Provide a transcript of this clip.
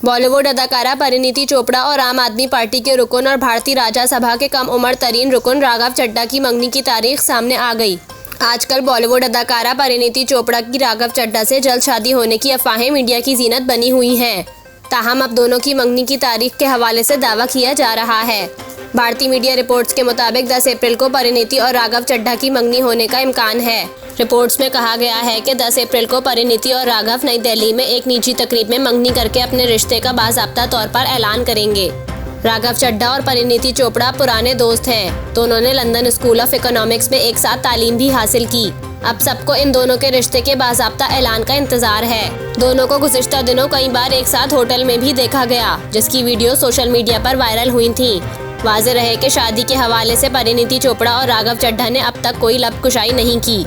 बॉलीवुड अदाकारा परिणीति चोपड़ा और आम आदमी पार्टी के रुकन और भारतीय राज्य सभा के कम उम्र तरीन रुकन राघव चड्ढा की मंगनी की तारीख सामने आ गई। आजकल बॉलीवुड अदाकारा परिणीति चोपड़ा की राघव चड्ढा से जल्द शादी होने की अफवाहें मीडिया की जीनत बनी हुई हैं। ताहम अब दोनों की मंगनी की तारीख के हवाले से दावा किया जा रहा है। भारतीय मीडिया रिपोर्ट्स के मुताबिक 10 अप्रैल को परिणीति और राघव चड्ढा की मंगनी होने का इम्कान है। रिपोर्ट्स में कहा गया है कि 10 अप्रैल को परिणीति और राघव नई दिल्ली में एक निजी तकरीब में मंगनी करके अपने रिश्ते का बाज़ाब्ता तौर पर ऐलान करेंगे। राघव चड्ढा और परिणीति चोपड़ा पुराने दोस्त हैं। दोनों ने लंदन स्कूल ऑफ इकोनॉमिक्स में एक साथ तालीम भी हासिल की। अब सबको इन दोनों के रिश्ते के बाज़ाब्ता ऐलान का इंतजार है। दोनों को गुज़िश्ता दिनों कई बार एक साथ होटल में भी देखा गया, जिसकी वीडियो सोशल मीडिया पर वायरल हुई थी। वाज़ेह रहे कि शादी के हवाले से परिणीति चोपड़ा और राघव चड्ढा ने अब तक कोई लब कुशाई नहीं की।